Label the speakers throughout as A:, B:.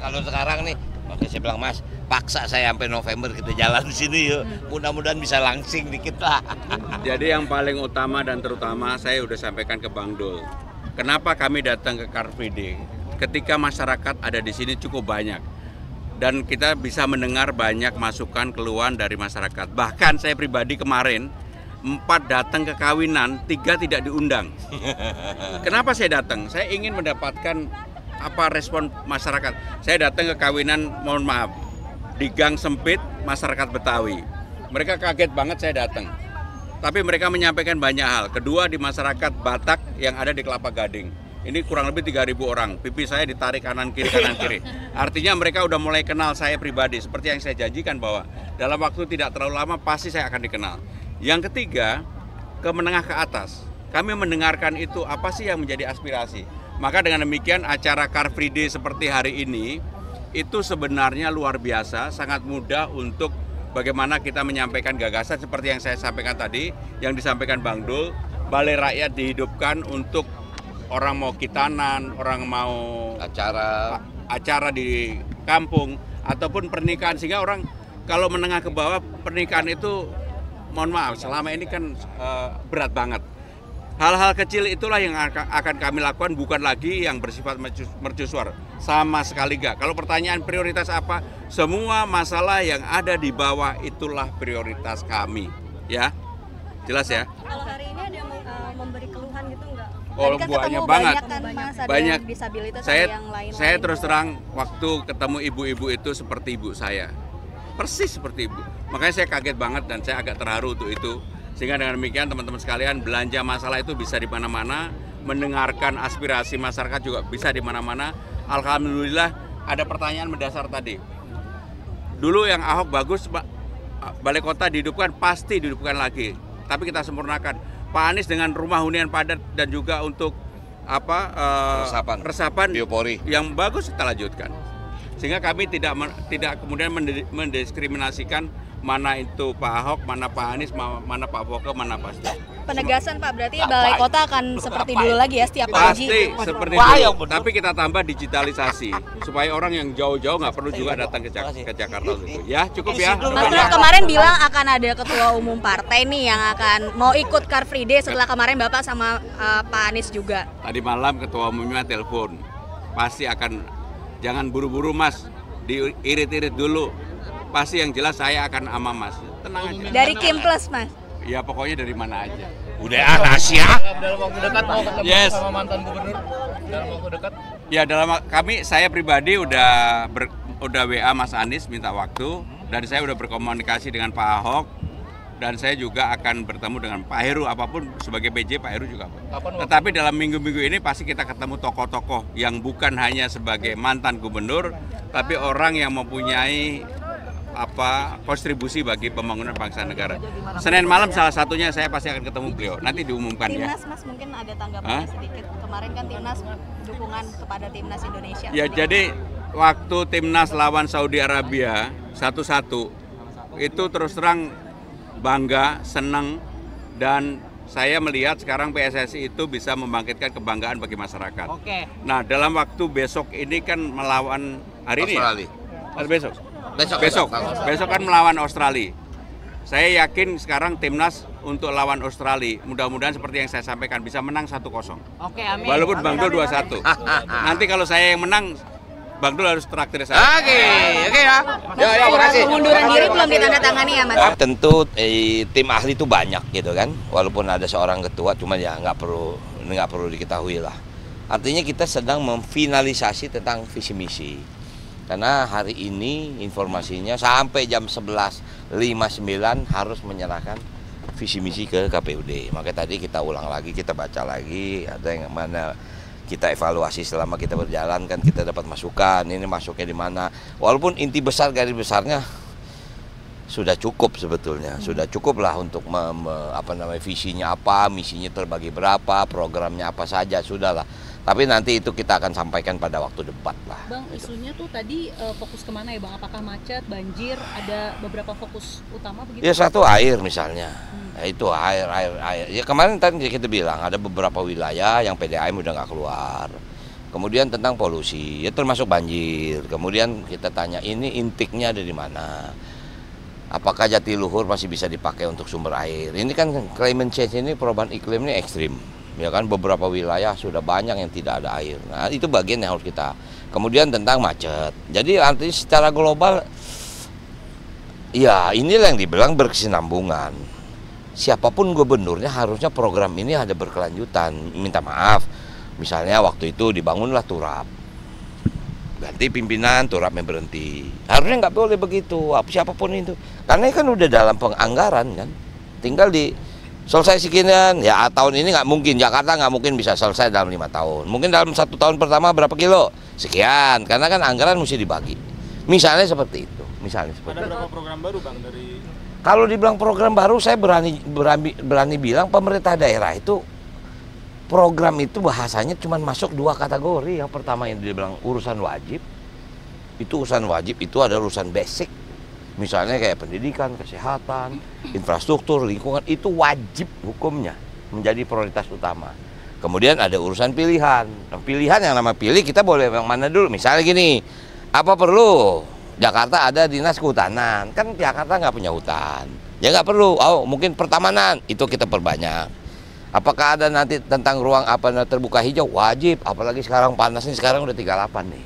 A: kalau sekarang nih, makanya saya bilang Mas, paksa saya sampai November kita jalan di sini yuk. Mudah-mudahan bisa langsing dikit lah.
B: Jadi yang paling utama dan terutama saya udah sampaikan ke Bang Dul. Kenapa kami datang ke Car Free Day? Ketika masyarakat ada di sini cukup banyak. Dan kita bisa mendengar banyak masukan keluhan dari masyarakat. Bahkan saya pribadi kemarin 4 datang ke kawinan, 3 tidak diundang. Kenapa saya datang? Saya ingin mendapatkan apa respon masyarakat. Saya datang ke kawinan, mohon maaf, di gang sempit masyarakat Betawi. Mereka kaget banget saya datang. Tapi mereka menyampaikan banyak hal. Kedua, di masyarakat Batak yang ada di Kelapa Gading. Ini kurang lebih 3.000 orang. Pipi saya ditarik kanan kiri. Artinya mereka udah mulai kenal saya pribadi. Seperti yang saya janjikan bahwa dalam waktu tidak terlalu lama pasti saya akan dikenal. Yang ketiga, ke menengah ke atas. Kami mendengarkan itu apa sih yang menjadi aspirasi. Maka dengan demikian acara Car Free Day seperti hari ini itu sebenarnya luar biasa, sangat mudah untuk bagaimana kita menyampaikan gagasan seperti yang saya sampaikan tadi, yang disampaikan Bang Dul. Balai Rakyat dihidupkan untuk orang mau khitanan, orang mau acara di kampung ataupun pernikahan, sehingga orang kalau menengah ke bawah pernikahan itu mohon maaf selama ini kan berat banget. Hal-hal kecil itulah yang akan kami lakukan, bukan lagi yang bersifat mercusuar sama sekali enggak. Kalau pertanyaan prioritas apa, semua masalah yang ada di bawah itulah prioritas kami, ya. Jelas ya?
C: Kalau hari ini ada yang memberi keluhan gitu enggak?
B: Oh, banyak banget.
C: Banyak disabilitas yang lain.
B: Saya terus terang waktu ketemu ibu-ibu itu seperti ibu saya. Persis seperti ibu. Makanya saya kaget banget dan saya agak terharu untuk itu. Sehingga dengan demikian teman-teman sekalian, belanja masalah itu bisa di mana-mana, mendengarkan aspirasi masyarakat juga bisa di mana-mana. Alhamdulillah ada pertanyaan mendasar tadi. Dulu yang Ahok bagus, Balai Kota dihidupkan, pasti dihidupkan lagi. Tapi kita sempurnakan. Pak Anies dengan rumah hunian padat dan juga untuk resapan
A: biopori
B: yang bagus kita lanjutkan. Sehingga kami tidak kemudian mendiskriminasikan mana itu Pak Ahok, mana Pak Anies, mana Pak Foke, mana Pak Setia.
C: Penegasan Pak, berarti Balai Kota akan seperti dulu lagi ya setiap pagi.
B: Pasti seperti dulu. Tapi kita tambah digitalisasi supaya orang yang jauh-jauh nggak perlu juga datang ke Jakarta gitu. Ya cukup ya.
C: Mas Bro kemarin bilang akan ada ketua umum partai nih yang akan mau ikut Car Free Day setelah kemarin Bapak sama Pak Anies juga.
B: Tadi malam ketua umumnya telepon, pasti akan, jangan buru-buru Mas, diirit-irit dulu. Pasti yang jelas saya akan ama Mas. Tenang aja.
C: Dari Kim Plus Mas?
B: Ya pokoknya dari mana aja.
A: Udah rahasia.
D: Dalam waktu dekat mau ketemu sama mantan gubernur? Dalam waktu dekat?
B: Ya saya pribadi udah WA Mas Anies minta waktu. Dan saya udah berkomunikasi dengan Pak Ahok. Dan saya juga akan bertemu dengan Pak Heru, apapun sebagai PJ Pak Heru juga. Tetapi dalam minggu-minggu ini pasti kita ketemu tokoh-tokoh yang bukan hanya sebagai mantan gubernur, tapi orang yang mempunyai kontribusi bagi pembangunan bangsa negara. Senin malam salah satunya saya pasti akan ketemu beliau. Nanti diumumkan ya.
C: Timnas Mas mungkin ada tanggapan sedikit. Kemarin kan Timnas dukungan kepada Timnas Indonesia.
B: Ya jadi waktu Timnas lawan Saudi Arabia 1-1 itu terus terang bangga, senang, dan saya melihat sekarang PSSI itu bisa membangkitkan kebanggaan bagi masyarakat.
D: Oke.
B: Nah dalam waktu besok ini kan melawan hari
A: Australia.
B: Ini ya? Besok kan melawan Australia. Saya yakin sekarang Timnas untuk lawan Australia, mudah-mudahan seperti yang saya sampaikan bisa menang 1-0.
D: Oke, amin.
B: Walaupun Bang Dul 2-1. Nanti kalau saya yang menang, Bang Dul harus traktir saya.
A: Oke ya.
C: Ya, makasih. Pengunduran diri belum ditandatangani ya Mas?
A: Tentu tim ahli itu banyak gitu kan. Walaupun ada seorang ketua, cuma ya nggak perlu diketahui lah. Artinya kita sedang memfinalisasi tentang visi misi. Karena hari ini informasinya sampai jam 11.59 harus menyerahkan visi misi ke KPUD. Maka tadi kita ulang lagi, kita baca lagi, ada yang mana kita evaluasi selama kita berjalan kan kita dapat masukan, ini masuknya di mana. Walaupun inti besar garis besarnya sudah cukup sebetulnya, sudah cukup lah untuk visinya apa, misinya terbagi berapa, programnya apa saja, sudahlah. Tapi nanti itu kita akan sampaikan pada waktu debat lah.
E: Bang, isunya tuh tadi fokus kemana ya Bang? Apakah macet, banjir, ada beberapa fokus utama begitu?
A: Ya satu air misalnya, itu air. Ya kemarin tadi kita bilang ada beberapa wilayah yang PDAM udah nggak keluar. Kemudian tentang polusi, ya termasuk banjir. Kemudian kita tanya ini intiknya ada di mana? Apakah Jatiluhur masih bisa dipakai untuk sumber air? Ini kan climate change ini, perubahan iklim ini ekstrim. Ya kan, beberapa wilayah sudah banyak yang tidak ada air. Nah, itu bagian yang harus kita. Kemudian tentang macet. Jadi artinya secara global, ya inilah yang dibilang berkesinambungan. Siapapun gubernurnya harusnya program ini ada berkelanjutan. Minta maaf, misalnya waktu itu dibangunlah turap. Ganti pimpinan, turapnya berhenti. Harusnya nggak boleh begitu, siapapun itu. Karena kan udah dalam penganggaran kan. Tinggal selesai sekian, ya tahun ini nggak mungkin, Jakarta nggak mungkin bisa selesai dalam 5 tahun. Mungkin dalam 1 tahun pertama berapa kilo? Sekian, karena kan anggaran mesti dibagi. Misalnya seperti itu. Ada
D: berapa program baru Bang dari...
A: Kalau dibilang program baru, saya berani bilang pemerintah daerah itu program itu bahasanya cuma masuk 2 kategori. Yang pertama yang dibilang urusan wajib. Itu urusan wajib, itu adalah urusan basic. Misalnya kayak pendidikan, kesehatan, infrastruktur, lingkungan, itu wajib hukumnya menjadi prioritas utama. Kemudian ada urusan pilihan. Pilihan yang nama pilih kita boleh yang mana dulu. Misalnya gini, apa perlu Jakarta ada dinas kehutanan? Kan Jakarta nggak punya hutan. Ya nggak perlu. Oh, mungkin pertamanan, itu kita perbanyak. Apakah ada nanti tentang ruang terbuka hijau? Wajib, apalagi sekarang panas nih, sekarang udah 38 nih.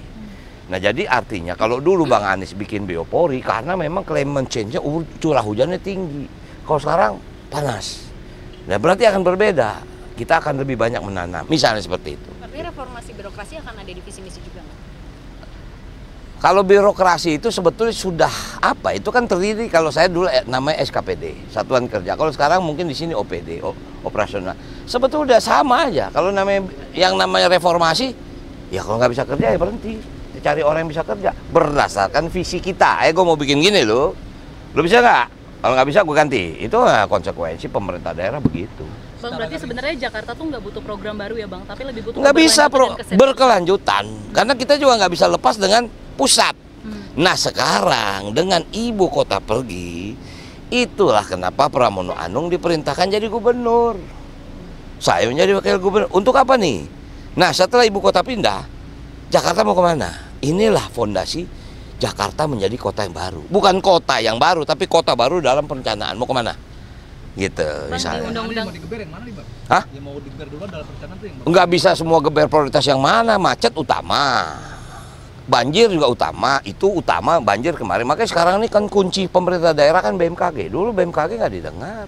A: Nah jadi artinya kalau dulu Bang Anies bikin biopori karena memang climate change-nya curah hujannya tinggi. Kalau sekarang panas. Nah berarti akan berbeda. Kita akan lebih banyak menanam. Misalnya seperti itu.
E: Artinya reformasi birokrasi akan ada di visi misi juga nggak?
A: Kalau birokrasi itu sebetulnya sudah apa? Itu kan terdiri kalau saya dulu namanya SKPD, Satuan Kerja. Kalau sekarang mungkin di sini OPD, operasional. Sebetulnya udah sama aja. Kalau yang namanya reformasi, ya kalau nggak bisa kerja ya berhenti. Cari orang yang bisa kerja berdasarkan visi kita. Gue mau bikin gini loh, lo bisa nggak? Kalau nggak bisa gue ganti. Itu konsekuensi pemerintah daerah begitu.
E: Bang, berarti sebenarnya Jakarta tuh nggak butuh program baru ya Bang, tapi lebih butuh
A: nggak bisa berkelanjutan. Karena kita juga nggak bisa lepas dengan pusat. Nah sekarang dengan ibu kota pergi, itulah kenapa Pramono Anung diperintahkan jadi gubernur. Saya menjadi wakil gubernur. Untuk apa nih? Nah setelah ibu kota pindah, Jakarta mau kemana? Inilah fondasi Jakarta menjadi kota yang baru. Bukan kota yang baru, tapi kota baru dalam perencanaan. Mau kemana? Gitu, misalnya.
E: Undang-undang
D: mau digeber yang mana nih Bang?
A: Hah?
D: Yang mau digeber dulu dalam perencanaan tuh yang mana?
A: Nggak bisa semua geber prioritas yang mana. Macet utama. Banjir juga utama. Itu utama banjir kemarin. Makanya sekarang ini kan kunci pemerintah daerah kan BMKG. Dulu BMKG nggak didengar.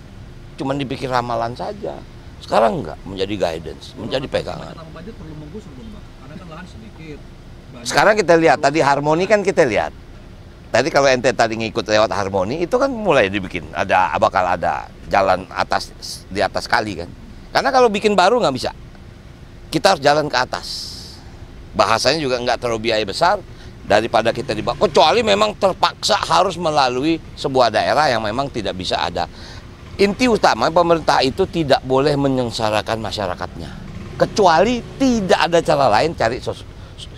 A: Cuman dipikir ramalan saja. Sekarang nggak, menjadi guidance, menjadi pegangan.
D: Banjir perlu menggusur Bang, karena kan lahan sedikit.
A: Sekarang kita lihat, tadi harmoni kan kita lihat. Tadi kalau ente tadi ngikut lewat harmoni, itu kan mulai dibikin. Bakal ada jalan di atas kali kan. Karena kalau bikin baru nggak bisa. Kita harus jalan ke atas. Bahasanya juga nggak terlalu biaya besar daripada kita di bawah. Kecuali memang terpaksa harus melalui sebuah daerah yang memang tidak bisa ada. Inti utama pemerintah itu tidak boleh menyengsarakan masyarakatnya. Kecuali tidak ada cara lain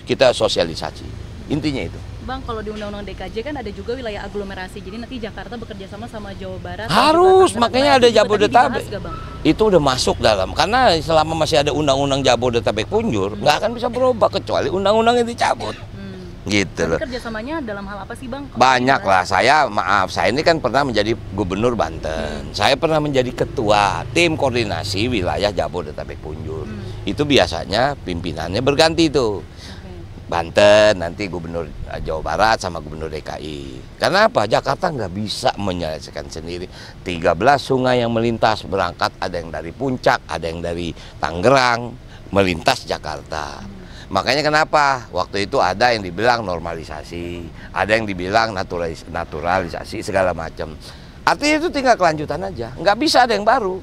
A: kita sosialisasi. Intinya itu.
E: Bang, kalau di Undang-Undang DKJ kan ada juga wilayah aglomerasi. Jadi nanti Jakarta bekerja sama Jawa Barat.
A: Harus, makanya ada Jabodetabek.
E: Bang?
A: Itu udah masuk dalam. Karena selama masih ada Undang-Undang Jabodetabek punjur, nggak akan bisa berubah kecuali undang-undang yang dicabut. Gitu loh.
E: Kerjasamanya dalam hal apa sih Bang?
A: Banyak lah. Saya ini kan pernah menjadi gubernur Banten. Saya pernah menjadi ketua tim koordinasi wilayah Jabodetabek punjur. Itu biasanya pimpinannya berganti tuh. Banten, nanti gubernur Jawa Barat sama gubernur DKI. Karena apa? Jakarta nggak bisa menyelesaikan sendiri. 13 sungai yang melintas berangkat, ada yang dari Puncak, ada yang dari Tangerang, melintas Jakarta. Makanya kenapa? Waktu itu ada yang dibilang normalisasi, ada yang dibilang naturalisasi, segala macam. Artinya itu tinggal kelanjutan aja. Nggak bisa ada yang baru.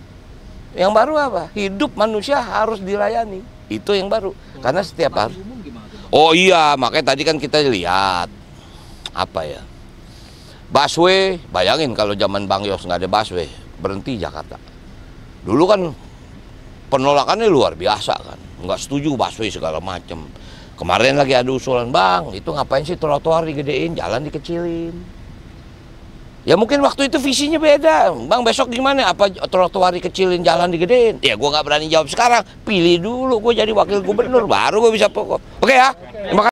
A: Yang baru apa? Hidup manusia harus dilayani. Itu yang baru. Karena setiap hari. Oh iya, makanya tadi kan kita lihat apa ya, busway. Bayangin kalau zaman Bang Yos nggak ada busway, berhenti Jakarta. Dulu kan penolakannya luar biasa kan, nggak setuju busway segala macam. Kemarin lagi ada usulan, Bang, itu ngapain sih trotoar digedein, jalan dikecilin. Ya mungkin waktu itu visinya beda. Bang besok gimana? Apa trotoar dikecilin, jalan digedein? Ya gua nggak berani jawab sekarang. Pilih dulu gua jadi wakil gubernur, baru gua bisa pokok. Oke ya? Terima kasih.